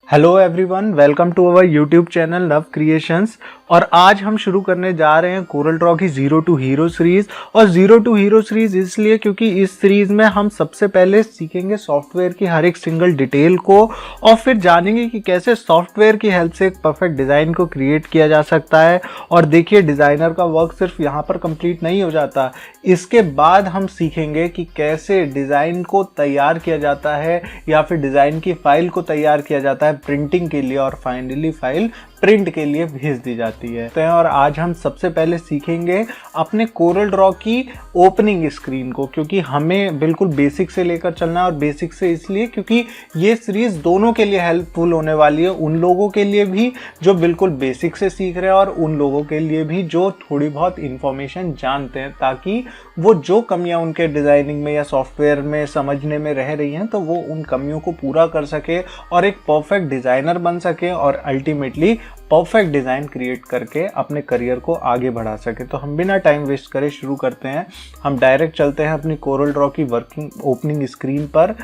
Hello everyone, welcome to our YouTube channel love creations. और आज हम शुरू करने जा रहे हैं कोरल ड्रॉ की जीरो टू हीरो सीरीज। और जीरो टू हीरो सीरीज इसलिए क्योंकि इस सीरीज में हम सबसे पहले सीखेंगे सॉफ्टवेयर की हर एक सिंगल डिटेल को, और फिर जानेंगे कि कैसे सॉफ्टवेयर की हेल्प से एक परफेक्ट डिज़ाइन को क्रिएट किया जा सकता है। और देखिए, डिज़ाइनर का वर्क सिर्फ यहाँ पर कंप्लीट नहीं हो जाता, इसके बाद हम सीखेंगे कि कैसे डिज़ाइन को तैयार किया जाता है या फिर डिज़ाइन की फाइल को तैयार किया जाता है प्रिंटिंग के लिए, और फाइनली फाइल प्रिंट के लिए भेज दी जाती है। और आज हम सबसे पहले सीखेंगे अपने कोरल ड्रॉ की ओपनिंग स्क्रीन को, क्योंकि हमें बिल्कुल बेसिक से लेकर चलना है। और बेसिक से इसलिए क्योंकि ये सीरीज दोनों के लिए हेल्पफुल होने वाली है, उन लोगों के लिए भी जो बिल्कुल बेसिक से सीख रहे हैं और उन लोगों के लिए भी जो थोड़ी बहुत इंफॉर्मेशन जानते हैं, ताकि वो जो कमियां उनके डिज़ाइनिंग में या सॉफ्टवेयर में समझने में रह रही हैं तो वो उन कमियों को पूरा कर सके और एक परफेक्ट डिज़ाइनर बन सके और अल्टीमेटली परफेक्ट डिज़ाइन क्रिएट करके अपने करियर को आगे बढ़ा सके। तो हम बिना टाइम वेस्ट करे शुरू करते हैं। हम डायरेक्ट चलते हैं अपनी कोरल ड्रॉ की वर्किंग ओपनिंग स्क्रीन पर।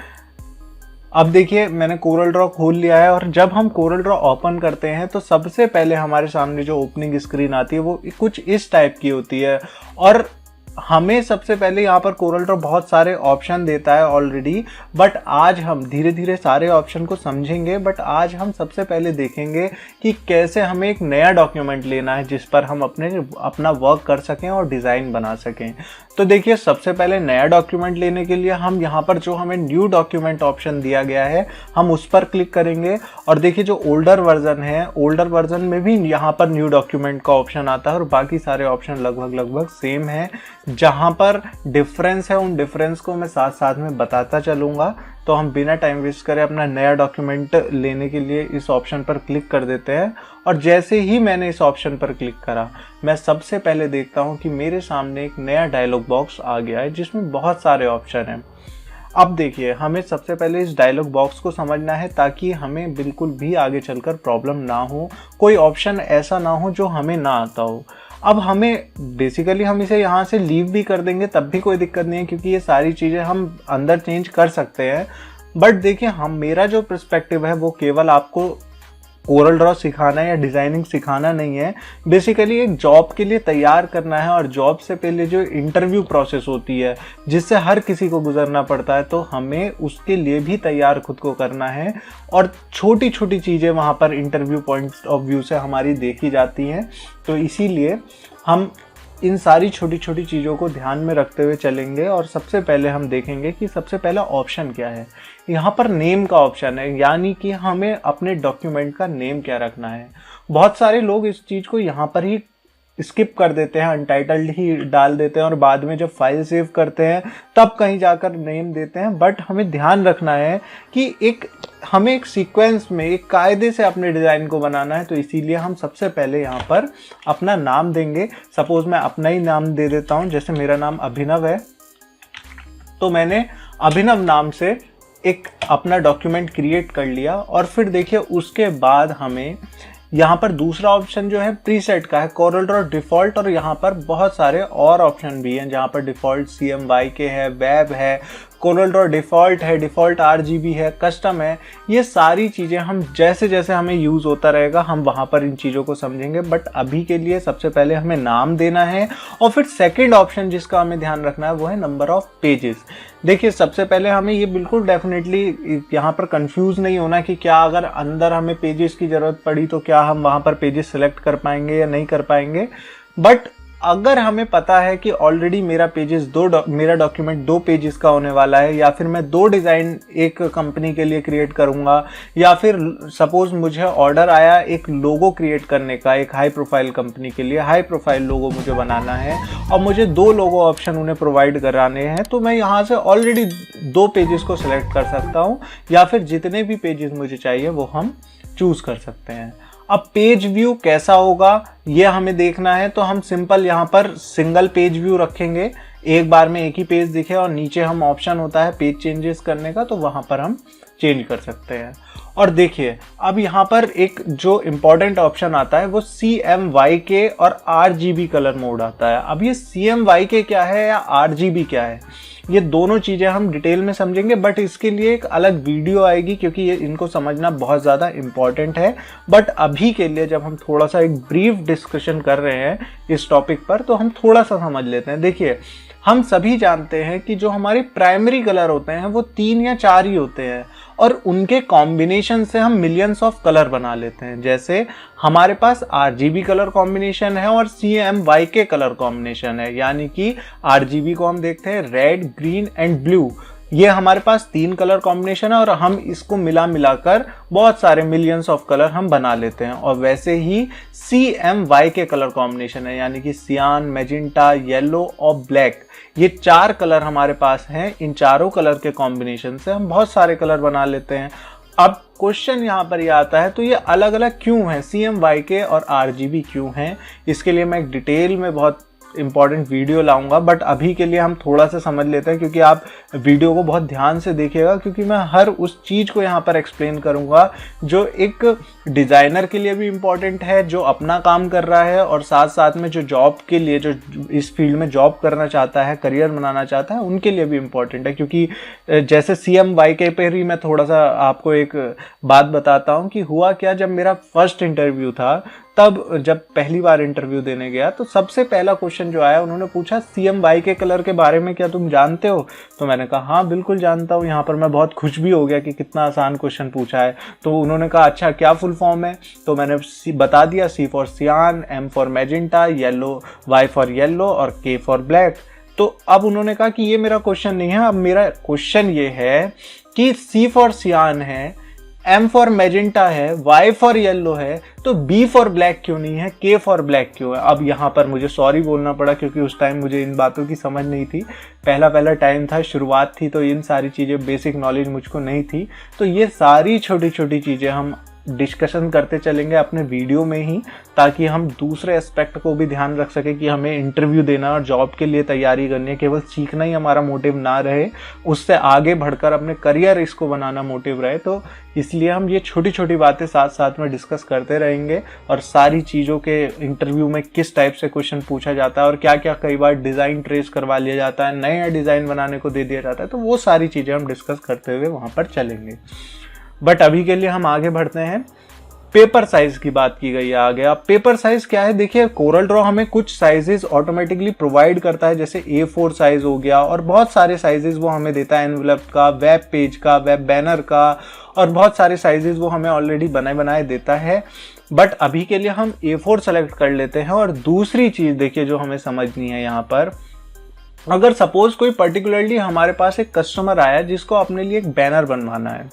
अब देखिए, मैंने कोरल ड्रॉ खोल लिया है, और जब हम कोरल ड्रॉ ओपन करते हैं तो सबसे पहले हमारे सामने जो ओपनिंग स्क्रीन आती है वो कुछ इस टाइप की होती है। और हमें सबसे पहले यहाँ पर कोरल ड्रॉ बहुत सारे ऑप्शन देता है ऑलरेडी, बट आज हम धीरे धीरे सारे ऑप्शन को समझेंगे। बट आज हम सबसे पहले देखेंगे कि कैसे हमें एक नया डॉक्यूमेंट लेना है जिस पर हम अपना वर्क कर सकें और डिज़ाइन बना सकें। तो देखिए, सबसे पहले नया डॉक्यूमेंट लेने के लिए हम यहाँ पर जो हमें न्यू डॉक्यूमेंट ऑप्शन दिया गया है हम उस पर क्लिक करेंगे। और देखिए, जो ओल्डर वर्जन है, ओल्डर वर्जन में भी यहाँ पर न्यू डॉक्यूमेंट का ऑप्शन आता है और बाकी सारे ऑप्शन लगभग सेम है। जहाँ पर डिफरेंस है उन डिफरेंस को मैं साथ साथ में बताता चलूँगा। तो हम बिना टाइम वेस्ट करे अपना नया डॉक्यूमेंट लेने के लिए इस ऑप्शन पर क्लिक कर देते हैं। और जैसे ही मैंने इस ऑप्शन पर क्लिक करा, मैं सबसे पहले देखता हूँ कि मेरे सामने एक नया डायलॉग बॉक्स आ गया है जिसमें बहुत सारे ऑप्शन हैं। अब देखिए, हमें सबसे पहले इस डायलॉग बॉक्स को समझना है ताकि हमें बिल्कुल भी आगे चलकर प्रॉब्लम ना हो, कोई ऑप्शन ऐसा ना हो जो हमें ना आता हो। अब हमें बेसिकली हम इसे यहाँ से लीव भी कर देंगे तब भी कोई दिक्कत नहीं है, क्योंकि ये सारी चीज़ें हम अंदर चेंज कर सकते हैं। बट देखिए, मेरा जो पर्सपेक्टिव है वो केवल आपको कोरल ड्रॉ सिखाना या डिज़ाइनिंग सिखाना नहीं है, बेसिकली एक जॉब के लिए तैयार करना है। और जॉब से पहले जो इंटरव्यू प्रोसेस होती है जिससे हर किसी को गुजरना पड़ता है, तो हमें उसके लिए भी तैयार खुद को करना है। और छोटी छोटी चीज़ें वहाँ पर इंटरव्यू पॉइंट ऑफ व्यू से हमारी देखी जाती हैं। तो इसीलिए हम इन सारी छोटी छोटी चीज़ों को ध्यान में रखते हुए चलेंगे। और सबसे पहले हम देखेंगे कि सबसे पहला ऑप्शन क्या है। यहाँ पर नेम का ऑप्शन है, यानी कि हमें अपने डॉक्यूमेंट का नेम क्या रखना है। बहुत सारे लोग इस चीज़ को यहाँ पर ही स्किप कर देते हैं, अनटाइटल्ड ही डाल देते हैं और बाद में जब फाइल सेव करते हैं तब कहीं जाकर नेम देते हैं। बट हमें ध्यान रखना है कि हमें एक सीक्वेंस में, एक कायदे से अपने डिज़ाइन को बनाना है। तो इसीलिए हम सबसे पहले यहाँ पर अपना नाम देंगे। सपोज मैं अपना ही नाम दे देता हूँ, जैसे मेरा नाम अभिनव है, तो मैंने अभिनव नाम से एक अपना डॉक्यूमेंट क्रिएट कर लिया। और फिर देखिए, उसके बाद हमें यहाँ पर दूसरा ऑप्शन जो है प्रीसेट का है, कोरल ड्रॉ डिफ़ॉल्ट। और यहाँ पर बहुत सारे और ऑप्शन भी हैं, जहाँ पर डिफ़ॉल्ट CMYK है, वेब है, कोरल ड्रॉ डिफ़ॉल्ट है, डिफ़ॉल्ट RGB है, कस्टम है। ये सारी चीज़ें हम जैसे जैसे हमें यूज़ होता रहेगा हम वहाँ पर इन चीज़ों को समझेंगे। बट अभी के लिए सबसे पहले हमें नाम देना है। और फिर सेकंड ऑप्शन जिसका हमें ध्यान रखना है वो है नंबर ऑफ़ पेजेस। देखिए, सबसे पहले हमें ये बिल्कुल डेफिनेटली यहाँ पर कंफ्यूज नहीं होना कि क्या अगर अंदर हमें पेजेस की ज़रूरत पड़ी तो क्या हम वहाँ पर पेजेस सेलेक्ट कर पाएंगे या नहीं कर पाएंगे। बट अगर हमें पता है कि ऑलरेडी मेरा डॉक्यूमेंट 2 पेजेस का होने वाला है, या फिर मैं 2 डिज़ाइन एक कंपनी के लिए क्रिएट करूँगा, या फिर सपोज मुझे ऑर्डर आया एक लोगो क्रिएट करने का, एक हाई प्रोफाइल कंपनी के लिए हाई प्रोफाइल लोगो मुझे बनाना है और मुझे 2 लोगो ऑप्शन उन्हें प्रोवाइड कराने हैं, तो मैं यहाँ से ऑलरेडी 2 पेजेस को सिलेक्ट कर सकता हूँ, या फिर जितने भी पेजेस मुझे चाहिए वो हम चूज़ कर सकते हैं। अब पेज व्यू कैसा होगा ये हमें देखना है, तो हम सिंपल यहाँ पर सिंगल पेज व्यू रखेंगे, एक बार में एक ही पेज दिखे। और नीचे हम ऑप्शन होता है पेज चेंजेस करने का, तो वहाँ पर हम चेंज कर सकते हैं। और देखिए अब यहाँ पर एक जो इम्पोर्टेंट ऑप्शन आता है वो CMYK और RGB कलर मोड आता है। अब ये CMYK क्या है या RGB क्या है, ये दोनों चीज़ें हम डिटेल में समझेंगे, बट इसके लिए एक अलग वीडियो आएगी क्योंकि ये इनको समझना बहुत ज़्यादा इम्पॉर्टेंट है। बट अभी के लिए जब हम थोड़ा सा एक ब्रीफ डिस्कशन कर रहे हैं इस टॉपिक पर, तो हम थोड़ा सा समझ लेते हैं। देखिए हम सभी जानते हैं कि जो हमारे प्राइमरी कलर होते हैं वो 3 या 4 ही होते हैं और उनके कॉम्बिनेशन से हम मिलियंस ऑफ कलर बना लेते हैं। जैसे हमारे पास RGB कलर कॉम्बिनेशन है और CMYK कलर कॉम्बिनेशन है, यानी कि RGB को हम देखते हैं रेड, ग्रीन एंड ब्लू, ये हमारे पास 3 कलर कॉम्बिनेशन है और हम इसको मिलाकर बहुत सारे मिलियंस ऑफ कलर हम बना लेते हैं। और वैसे ही CMYK कलर कॉम्बिनेशन है, यानी कि सियान, मैजेंटा, येलो और ब्लैक, ये 4 कलर हमारे पास हैं। इन चारों कलर के कॉम्बिनेशन से हम बहुत सारे कलर बना लेते हैं। अब क्वेश्चन यहाँ पर ये आता है तो ये अलग अलग क्यों है, CMYK और RGB क्यों हैं, इसके लिए मैं एक डिटेल में बहुत इंपॉर्टेंट वीडियो लाऊंगा। बट अभी के लिए हम थोड़ा सा समझ लेते हैं, क्योंकि आप वीडियो को बहुत ध्यान से देखिएगा, क्योंकि मैं हर उस चीज़ को यहाँ पर एक्सप्लेन करूँगा जो एक डिज़ाइनर के लिए भी इम्पॉर्टेंट है, जो अपना काम कर रहा है, और साथ साथ में जो जॉब के लिए, जो इस फील्ड में जॉब करना चाहता है, करियर बनाना चाहता है, उनके लिए भी इम्पॉर्टेंट है। क्योंकि जैसे CMYK पर ही मैं थोड़ा सा आपको एक बात बताता हूँ कि हुआ क्या, जब मेरा फर्स्ट इंटरव्यू था, तब जब पहली बार इंटरव्यू देने गया तो सबसे पहला क्वेश्चन जो आया, उन्होंने पूछा CMYK कलर के बारे में क्या तुम जानते हो? तो मैंने कहा हाँ बिल्कुल जानता हूँ। यहाँ पर मैं बहुत खुश भी हो गया कि कितना आसान क्वेश्चन पूछा है। तो उन्होंने कहा अच्छा क्या फुल फॉर्म है? तो मैंने बता दिया, C फॉर सियान, M for magenta, yellow, Y for yellow और K फॉर ब्लैक। तो अब उन्होंने कहा कि ये मेरा क्वेश्चन नहीं है, अब मेरा क्वेश्चन ये है कि C फॉर सियान है, M फॉर मैजेंटा है, Y फॉर येलो है, तो B फॉर ब्लैक क्यों नहीं है, K फॉर ब्लैक क्यों है? अब यहाँ पर मुझे सॉरी बोलना पड़ा, क्योंकि उस टाइम मुझे इन बातों की समझ नहीं थी। पहला टाइम था, शुरुआत थी, तो इन सारी चीज़ें, बेसिक नॉलेज मुझको नहीं थी। तो ये सारी छोटी छोटी चीज़ें हम डिस्कशन करते चलेंगे अपने वीडियो में ही, ताकि हम दूसरे एस्पेक्ट को भी ध्यान रख सके कि हमें इंटरव्यू देना और जॉब के लिए तैयारी करनी है, केवल सीखना ही हमारा मोटिव ना रहे, उससे आगे बढ़कर अपने करियर इसको बनाना मोटिव रहे। तो इसलिए हम ये छोटी छोटी बातें साथ साथ में डिस्कस करते रहेंगे, और सारी चीज़ों के इंटरव्यू में किस टाइप से क्वेश्चन पूछा जाता है और क्या क्या कई बार डिज़ाइन ट्रेस करवा लिया जाता है, नया डिज़ाइन बनाने को दे दिया जाता है, तो वो सारी चीज़ें हम डिस्कस करते हुए वहाँ पर चलेंगे। बट अभी के लिए हम आगे बढ़ते हैं। पेपर साइज की बात की गई है आगे। अब पेपर साइज क्या है, देखिए कोरल ड्रॉ हमें कुछ साइजेस ऑटोमेटिकली प्रोवाइड करता है, जैसे A4 साइज हो गया, और बहुत सारे साइजेस वो हमें देता है, एनवलप का, वेब पेज का, वेब बैनर का, और बहुत सारे साइजेस वो हमें ऑलरेडी बनाए देता है। बट अभी के लिए हम A4 सेलेक्ट कर लेते हैं। और दूसरी चीज़ देखिए जो हमें समझनी है यहाँ पर, अगर सपोज कोई पर्टिकुलरली हमारे पास एक कस्टमर आया जिसको अपने लिए एक बैनर बनवाना है,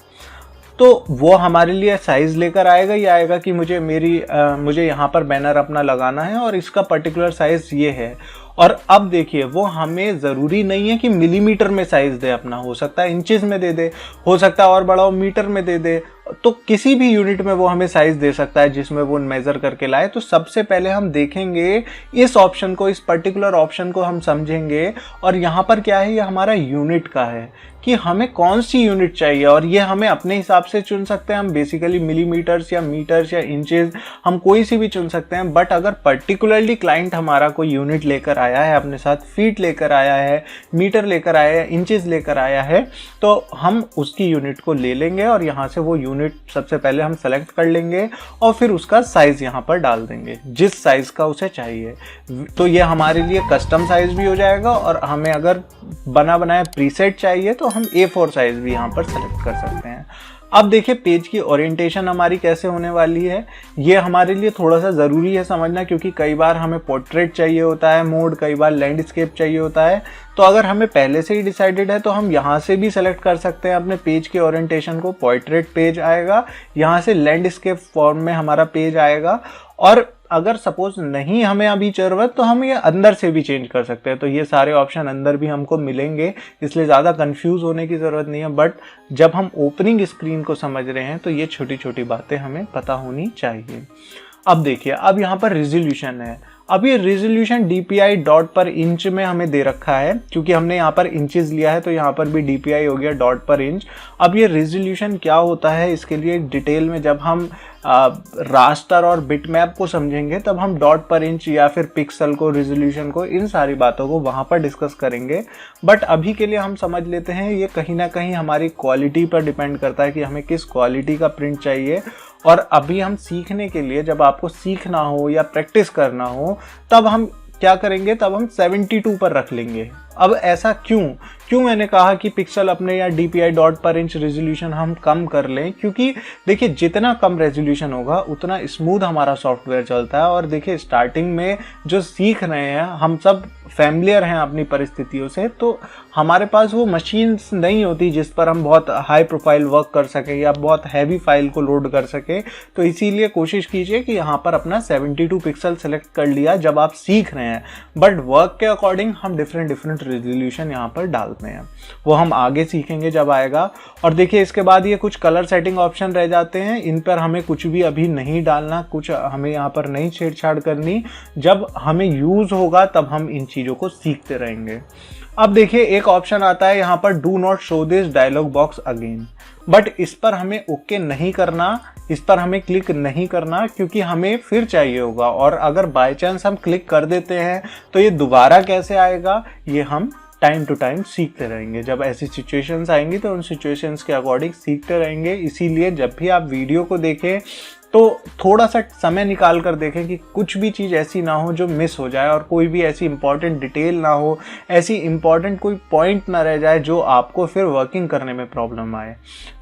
तो वो हमारे लिए साइज लेकर आएगा, या आएगा कि मुझे यहाँ पर बैनर अपना लगाना है और इसका पर्टिकुलर साइज ये है। और अब देखिए वो हमें ज़रूरी नहीं है कि मिलीमीटर में साइज दे अपना, हो सकता है इंचेस में दे दे, हो सकता है और बड़ा हो मीटर में दे दे, तो किसी भी यूनिट में वो हमें साइज दे सकता है जिसमें वो मेज़र करके लाए। तो सबसे पहले हम देखेंगे इस ऑप्शन को, इस पर्टिकुलर ऑप्शन को हम समझेंगे। और यहाँ पर क्या है, ये हमारा यूनिट का है कि हमें कौन सी यूनिट चाहिए, और ये हमें अपने हिसाब से चुन सकते हैं। हम बेसिकली मिलीमीटर्स या मीटर्स या इंचेस, हम कोई सी भी चुन सकते हैं। बट अगर पर्टिकुलरली क्लाइंट हमारा कोई यूनिट लेकर आया है अपने साथ, फीट लेकर आया है, मीटर लेकर आया है, इंचेस लेकर आया है, तो हम उसकी यूनिट को ले लेंगे और यहाँ से वो यूनिट सबसे पहले हम सेलेक्ट कर लेंगे और फिर उसका साइज यहाँ पर डाल देंगे जिस साइज का उसे चाहिए। तो ये हमारे लिए कस्टम साइज भी हो जाएगा, और हमें अगर बना बनाया प्रीसेट चाहिए तो हम A4 साइज भी यहाँ पर सेलेक्ट कर सकते हैं। अब देखिए पेज की ओरिएंटेशन हमारी कैसे होने वाली है, ये हमारे लिए थोड़ा सा ज़रूरी है समझना, क्योंकि कई बार हमें पोर्ट्रेट चाहिए होता है मोड, कई बार लैंडस्केप चाहिए होता है। तो अगर हमें पहले से ही डिसाइडेड है तो हम यहाँ से भी सेलेक्ट कर सकते हैं अपने पेज के ओरिएंटेशन को। पोर्ट्रेट पेज आएगा, यहाँ से लैंडस्केप फॉर्म में हमारा पेज आएगा। और अगर सपोज नहीं हमें अभी ज़रूरत, तो हम ये अंदर से भी चेंज कर सकते हैं। तो ये सारे ऑप्शन अंदर भी हमको मिलेंगे, इसलिए ज़्यादा कंफ्यूज होने की ज़रूरत नहीं है। बट जब हम ओपनिंग स्क्रीन को समझ रहे हैं तो ये छोटी छोटी बातें हमें पता होनी चाहिए। अब देखिए, अब यहाँ पर रिजोल्यूशन है। अब ये रेजोल्यूशन DPI डॉट पर इंच में हमें दे रखा है, क्योंकि हमने यहाँ पर इंचेस लिया है तो यहाँ पर भी DPI हो गया डॉट पर इंच। अब ये रेजोल्यूशन क्या होता है, इसके लिए डिटेल में जब हम रास्टर और बिटमैप को समझेंगे तब हम डॉट पर इंच या फिर पिक्सल को, रेजोल्यूशन को, इन सारी बातों को वहाँ पर डिस्कस करेंगे। बट अभी के लिए हम समझ लेते हैं ये कहीं ना कहीं हमारी क्वालिटी पर डिपेंड करता है कि हमें किस क्वालिटी का प्रिंट चाहिए। और अभी हम सीखने के लिए, जब आपको सीखना हो या प्रैक्टिस करना हो, तब हम क्या करेंगे, तब हम 72 पर रख लेंगे। अब ऐसा क्यों मैंने कहा कि पिक्सल अपने या DPI डॉट पर इंच रेजोल्यूशन हम कम कर लें, क्योंकि देखिए जितना कम रेजोल्यूशन होगा उतना स्मूथ हमारा सॉफ्टवेयर चलता है। और देखिए स्टार्टिंग में जो सीख रहे हैं, हम सब फैमिलियर हैं अपनी परिस्थितियों से, तो हमारे पास वो मशीन्स नहीं होती जिस पर हम बहुत हाई प्रोफाइल वर्क कर सकें या बहुत हैवी फाइल को लोड कर सकें। तो इसीलिए कोशिश कीजिए कि यहाँ पर अपना 72 पिक्सल सेलेक्ट कर लिया जब आप सीख रहे हैं। बट वर्क के अकॉर्डिंग हम डिफरेंट रेजोल्यूशन यहाँ पर डालते हैं, वो हम आगे सीखेंगे जब आएगा। और देखिए इसके बाद ये कुछ कलर सेटिंग ऑप्शन रह जाते हैं, इन पर हमें कुछ भी अभी नहीं डालना, कुछ हमें यहाँ पर नहीं छेड़छाड़ करनी। जब हमें यूज होगा तब हम इन चीज़ों को सीखते रहेंगे। अब देखिए एक ऑप्शन आता है यहाँ पर, do not show this dialog box again, but इस पर हमें ओके नहीं करना, इस पर हमें क्लिक नहीं करना, क्योंकि हमें फिर चाहिए होगा। और अगर बाय चांस हम क्लिक कर देते हैं तो ये दोबारा कैसे आएगा, ये हम टाइम टू टाइम सीखते रहेंगे। जब ऐसी सिचुएशंस आएंगी तो उन सिचुएशंस के अकॉर्डिंग सीखते रहेंगे। इसीलिए जब भी आप वीडियो को देखें तो थोड़ा सा समय निकाल कर देखें कि कुछ भी चीज़ ऐसी ना हो जो मिस हो जाए, और कोई भी ऐसी इंपॉर्टेंट डिटेल ना हो, ऐसी इंपॉर्टेंट कोई पॉइंट ना रह जाए जो आपको फिर वर्किंग करने में प्रॉब्लम आए।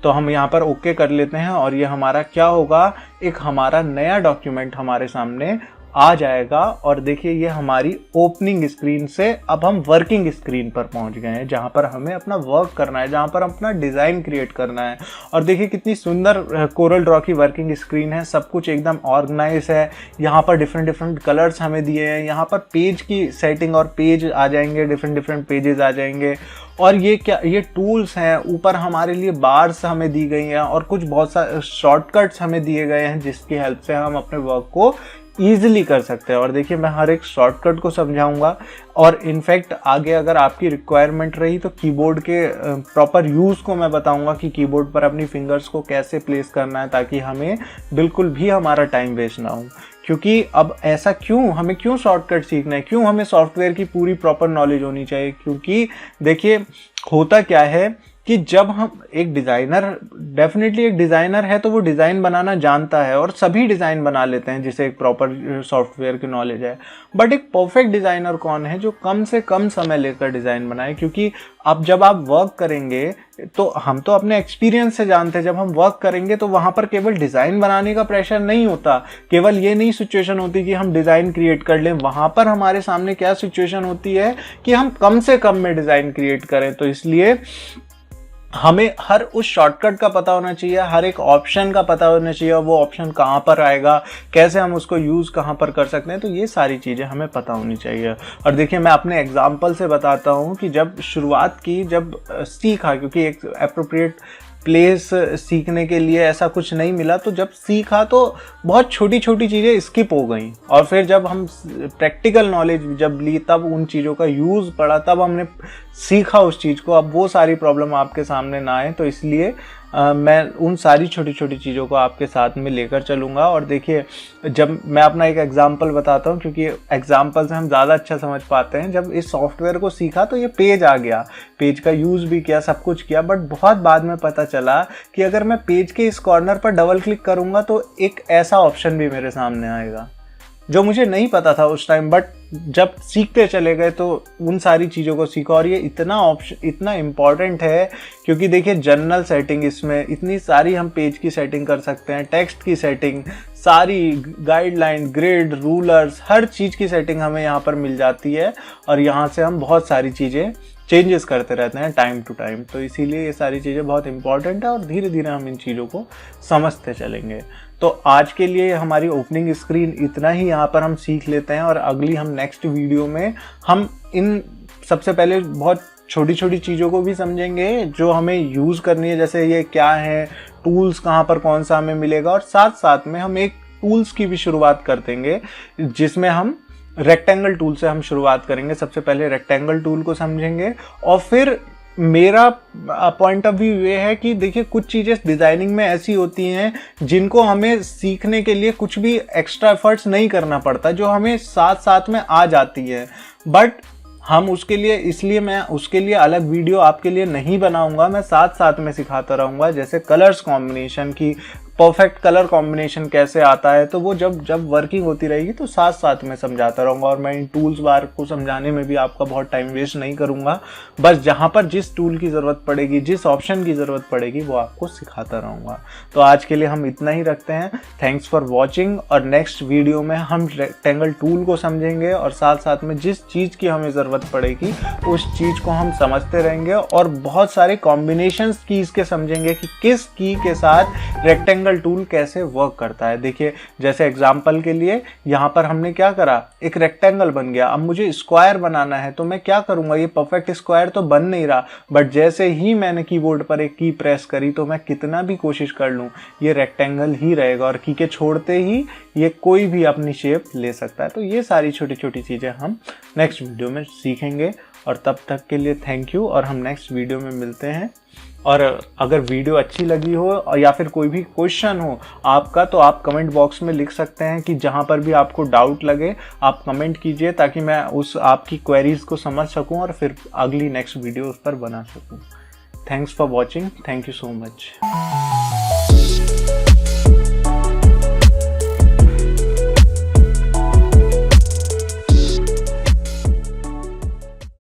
तो हम यहाँ पर ओके कर लेते हैं और ये हमारा क्या होगा, एक हमारा नया डॉक्यूमेंट हमारे सामने आ जाएगा। और देखिए ये हमारी ओपनिंग स्क्रीन से अब हम वर्किंग स्क्रीन पर पहुंच गए हैं, जहां पर हमें अपना वर्क करना है, जहां पर अपना डिज़ाइन क्रिएट करना है। और देखिए कितनी सुंदर कोरल ड्रॉ की वर्किंग स्क्रीन है, सब कुछ एकदम ऑर्गेनाइज है। यहाँ पर डिफरेंट कलर्स हमें दिए हैं, यहाँ पर पेज की सेटिंग और पेज आ जाएंगे, डिफरेंट पेजेस आ जाएंगे। और ये क्या, ये टूल्स हैं, ऊपर हमारे लिए बार्स हमें दी गई हैं और कुछ बहुत सारे शॉर्टकट्स हमें दिए गए हैं जिसकी हेल्प से हम अपने वर्क को ईजिली कर सकते हैं। और देखिए मैं हर एक शॉर्टकट को समझाऊंगा, और इनफैक्ट आगे अगर आपकी रिक्वायरमेंट रही तो कीबोर्ड के प्रॉपर यूज़ को मैं बताऊंगा कि कीबोर्ड पर अपनी फिंगर्स को कैसे प्लेस करना है, ताकि हमें बिल्कुल भी हमारा टाइम वेस्ट ना हो। क्योंकि अब ऐसा हमें क्यों शॉर्टकट सीखना है, क्यों हमें सॉफ्टवेयर की पूरी प्रॉपर नॉलेज होनी चाहिए, क्योंकि देखिए होता क्या है कि जब हम एक डिज़ाइनर, डेफिनेटली एक डिज़ाइनर है तो वो डिज़ाइन बनाना जानता है और सभी डिज़ाइन बना लेते हैं जिसे एक प्रॉपर सॉफ्टवेयर की नॉलेज है। बट एक परफेक्ट डिज़ाइनर कौन है, जो कम से कम समय लेकर डिज़ाइन बनाए। क्योंकि अब जब आप वर्क करेंगे तो हम तो अपने एक्सपीरियंस से जानते हैं, जब हम वर्क करेंगे तो वहाँ पर केवल डिज़ाइन बनाने का प्रेशर नहीं होता, केवल ये नहीं सिचुएशन होती कि हम डिज़ाइन क्रिएट कर लें। वहाँ पर हमारे सामने क्या सिचुएशन होती है कि हम कम से कम में डिज़ाइन क्रिएट करें। तो इसलिए हमें हर उस शॉर्टकट का पता होना चाहिए, हर एक ऑप्शन का पता होना चाहिए, और वो ऑप्शन कहाँ पर आएगा, कैसे हम उसको यूज़ कहाँ पर कर सकते हैं। तो ये सारी चीज़ें हमें पता होनी चाहिए। और देखिए मैं अपने एग्जांपल से बताता हूँ कि जब शुरुआत की, जब सीखा, क्योंकि एक एप्रोप्रिएट प्लेस सीखने के लिए ऐसा कुछ नहीं मिला, तो जब सीखा तो बहुत छोटी छोटी चीज़ें स्किप हो गई। और फिर जब हम प्रैक्टिकल नॉलेज जब ली, तब उन चीज़ों का यूज़ पड़ा, तब हमने सीखा उस चीज़ को। अब वो सारी प्रॉब्लम आपके सामने ना आए, तो इसलिए मैं उन सारी छोटी छोटी चीज़ों को आपके साथ में लेकर चलूँगा। और देखिए जब मैं अपना एक एग्जांपल बताता हूँ, क्योंकि एग्जांपल से हम ज़्यादा अच्छा समझ पाते हैं। जब इस सॉफ्टवेयर को सीखा तो ये पेज आ गया, पेज का यूज़ भी किया, सब कुछ किया, बट बहुत बाद में पता चला कि अगर मैं पेज के इस कॉर्नर पर डबल क्लिक करूँगा तो एक ऐसा ऑप्शन भी मेरे सामने आएगा जो मुझे नहीं पता था उस टाइम। बट जब सीखते चले गए तो उन सारी चीज़ों को सीखा। और ये इतना इम्पॉर्टेंट है, क्योंकि देखिए जनरल सेटिंग, इसमें इतनी सारी हम पेज की सेटिंग कर सकते हैं, टेक्स्ट की सेटिंग, सारी गाइडलाइन, ग्रिड, रूलर्स, हर चीज़ की सेटिंग हमें यहाँ पर मिल जाती है। और यहाँ से हम बहुत सारी चीज़ें चेंजेस करते रहते हैं टाइम टू टाइम। तो इसीलिए ये सारी चीज़ें बहुत इंपॉर्टेंट है, और धीरे धीरे हम इन चीज़ों को समझते चलेंगे। तो आज के लिए हमारी ओपनिंग स्क्रीन इतना ही यहाँ पर हम सीख लेते हैं, और अगली हम नेक्स्ट वीडियो में हम इन सबसे पहले बहुत छोटी छोटी चीज़ों को भी समझेंगे जो हमें यूज़ करनी है, जैसे ये क्या है, टूल्स कहाँ पर कौन सा हमें मिलेगा, और साथ साथ में हम एक टूल्स की भी शुरुआत कर देंगे जिसमें हम रेक्टेंगल टूल से हम शुरुआत करेंगे। सबसे पहले रेक्टेंगल टूल को समझेंगे और फिर मेरा पॉइंट ऑफ व्यू ये है कि देखिए कुछ चीज़ें डिज़ाइनिंग में ऐसी होती हैं जिनको हमें सीखने के लिए कुछ भी एक्स्ट्रा एफर्ट्स नहीं करना पड़ता, जो हमें साथ साथ में आ जाती है। बट हम उसके लिए, इसलिए मैं उसके लिए अलग वीडियो आपके लिए नहीं बनाऊंगा, मैं साथ साथ में सिखाता रहूँगा। जैसे कलर्स कॉम्बिनेशन की, परफेक्ट कलर कॉम्बिनेशन कैसे आता है, तो वो जब वर्किंग होती रहेगी तो साथ साथ में समझाता रहूँगा। और मैं इन टूल्स बार को समझाने में भी आपका बहुत टाइम वेस्ट नहीं करूँगा। बस जहाँ पर जिस टूल की ज़रूरत पड़ेगी, जिस ऑप्शन की ज़रूरत पड़ेगी, वो आपको सिखाता रहूँगा। तो आज के लिए हम इतना ही रखते हैं। Thanks for watching. और नेक्स्ट वीडियो में हम रेक्टेंगल टूल को समझेंगे और साथ साथ में जिस चीज़ की हमें ज़रूरत पड़ेगी उस चीज़ को हम समझते रहेंगे और बहुत सारे कॉम्बिनेशंस कीज़ के समझेंगे कि किस की के साथ रेक्टेंगल टूल कैसे वर्क करता है। देखिए जैसे एग्जांपल के लिए यहाँ पर हमने क्या करा, एक रेक्टेंगल बन गया। अब मुझे स्क्वायर बनाना है तो मैं क्या करूंगा, ये परफेक्ट स्क्वायर तो बन नहीं रहा, बट जैसे ही मैंने कीबोर्ड पर एक की प्रेस करी तो मैं कितना भी कोशिश कर लूँ ये रेक्टेंगल ही रहेगा और की के छोड़ते ही ये कोई भी अपनी शेप ले सकता है। तो ये सारी छोटी छोटी चीज़ें हम नेक्स्ट वीडियो में सीखेंगे। और तब तक के लिए थैंक यू, और हम नेक्स्ट वीडियो में मिलते हैं। और अगर वीडियो अच्छी लगी हो और या फिर कोई भी क्वेश्चन हो आपका, तो आप कमेंट बॉक्स में लिख सकते हैं कि जहां पर भी आपको डाउट लगे आप कमेंट कीजिए, ताकि मैं उस आपकी क्वेरीज को समझ सकूं और फिर अगली नेक्स्ट वीडियो उस पर बना सकूं। Thanks for watching. Thank you so much.